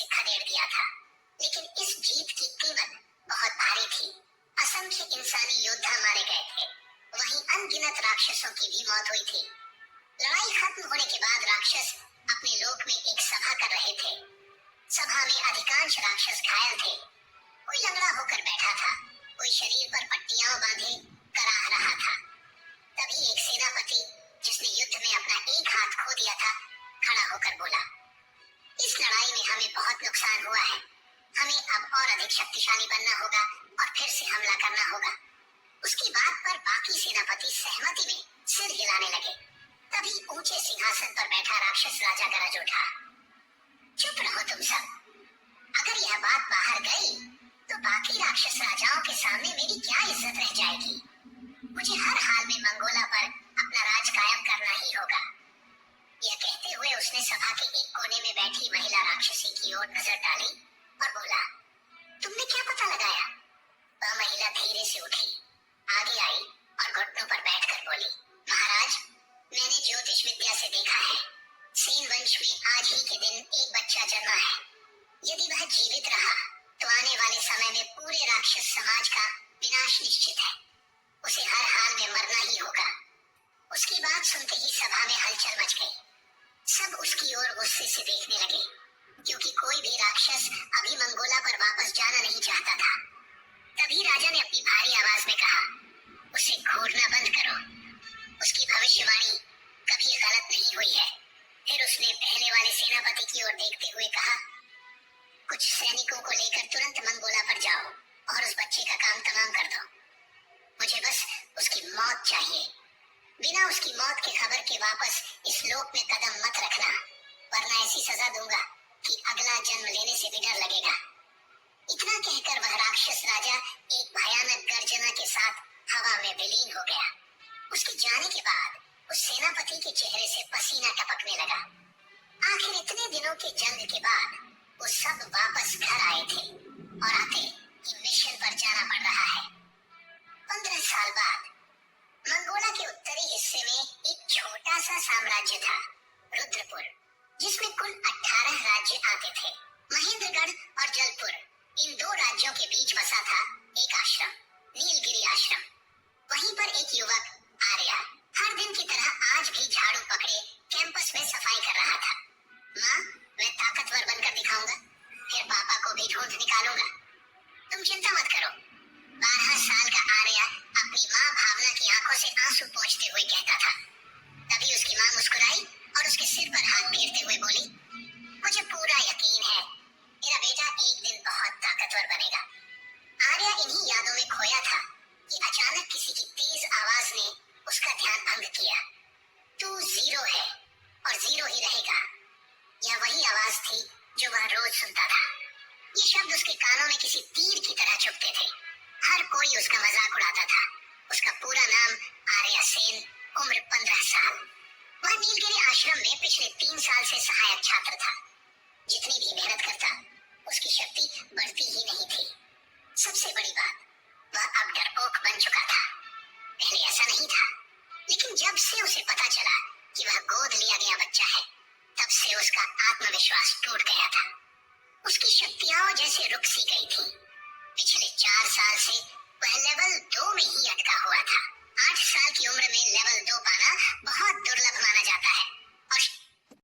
से खदेड़ दिया था। लेकिन इस जीत की कीमत बहुत भारी थी। असंख्य इंसानी योद्धा मारे गए थे, वहीं अनगिनत राक्षसों की भी मौत हुई थी। लड़ाई खत्म होने के बाद राक्षस अपने लोक में एक सभा कर रहे थे। सभा में अधिकांश राक्षस घायल थे। कोई लंगड़ा होकर बैठा था, कोई शरीर पर पट्टियां बांधे कराह रहा था। तभी एक सेनापति, जिसने युद्ध में अपना एक हाथ खो दिया था, खड़ा होकर बोला, इस लड़ाई में हमें बहुत नुकसान हुआ है। हमें अब और अधिक शक्तिशाली बनना होगा और फिर से हमला करना होगा। उसकी बात पर बाकी सेनापति सहमति में सिर हिलाने लगे। तभी ऊंचे सिंहासन पर बैठा राक्षस राजा गरज उठा, चुप रहो तुम सब। अगर यह बात बाहर गई तो बाकी राक्षस राजाओं के सामने मेरी क्या इज्जत रह जाएगी। मुझे हर हाल में मंगोला पर अपना राज कायम करना ही होगा। यह कहते हुए उसने सभा के एक कोने में बैठी महिला राक्षसी की ओर नजर डाली और बोला, तुमने क्या पता लगाया? वह महिला धीरे से उठी, आगे आई और घुटनों पर बैठकर बोली, महाराज, मैंने ज्योतिष विद्या से देखा है, सेन वंश में आज ही के दिन एक बच्चा जन्मा है। यदि वह जीवित रहा तो आने वाले समय में पूरे राक्षस समाज का विनाश निश्चित है। उसे हर हाल में मरना ही होगा। उसकी बात सुनते ही सभा में हलचल मच गई। सब उसकी ओर गुस्से से देखने लगे, क्योंकि कोई भी राक्षस अभी मंगोला पर वापस जाना नहीं चाहता था। तभी राजा ने अपनी भारी आवाज में कहा, उसे घूरना बंद करो। उसकी भविष्यवाणी कभी गलत नहीं हुई है। फिर उसने पहले वाले सेनापति की ओर देखते हुए कहा, कुछ सैनिकों को लेकर तुरंत मंगोला पर जाओ और उस बच्चे का काम तमाम कर दो। मुझे बस उसकी मौत चाहिए। बिना उसकी मौत के खबर के वापस इस लोक में कदम मत रखना, वरना ऐसी सजा दूंगा कि अगला जन्म लेने से भी डर लगेगा। इतना कहकर वह राक्षस राजा एक भयानक गर्जना के साथ हवा में विलीन हो गया। उसके जाने के बाद उस सेनापति के चेहरे से पसीना टपकने लगा। आखिर इतने दिनों के जंग के बाद वो सब वापस घर आए थे और आते ही मिशन पर जाना पड़ रहा है। 15 साल बाद मंगोला के उत्तरी हिस्से में एक छोटा सा साम्राज्य था, रुद्रपुर, जिसमें कुल 18 राज्य आते थे। महेंद्रगढ़ और जलपुर, इन दो राज्यों के बीच बसा था एक आश्रम, नीलगिरी आश्रम। वहीं पर एक युवक आर्या हर दिन की तरह आज भी झाड़ू पकड़े कैंपस में सफाई कर रहा था। माँ, मैं ताकतवर बनकर दिखाऊंगा, फिर पापा को भी ढूंढ निकालूंगा। तुम चिंता मत करो। 12 साल का आर्या अपनी माँ भावना की आंखों से आंसू पोंछते हुए कहता था। तभी उसकी माँ मुस्कुराई और उसके सिर पर हाथ फेरते हुए बोली, मुझे पूरा यकीन है मेरा बेटा एक दिन बहुत ताकतवर बनेगा। आर्या इन्हीं यादों में खोया था कि अचानक किसी की तेज आवाज ने उसका ध्यान भंग किया। तू जीरो है और जीरो ही रहेगा। यह वही आवाज थी जो वह रोज सुनता था। ये शब्द उसके कानों में किसी तीर की तरह चुभते थे। हर कोई उसका मजाक उड़ाता था। उसका पूरा नाम आर्या सेन, उम्र 15 साल। वह नीलगिरी आश्रम में पिछले 3 साल से सहायक छात्र था। जितनी भी मेहनत करता, उसकी शक्ति बढ़ती ही नहीं थी। सबसे बड़ी बात, वह अब डरपोक बन चुका था। पहले ऐसा नहीं था, लेकिन जब से उसे पता चला कि वह गोद लिया गया बच्चा है, तब से उसका आत्मविश्वास टूट गया था। उसकी शक्तियां जैसे रुक सी गई थी। पिछले 4 साल से वह लेवल 2 में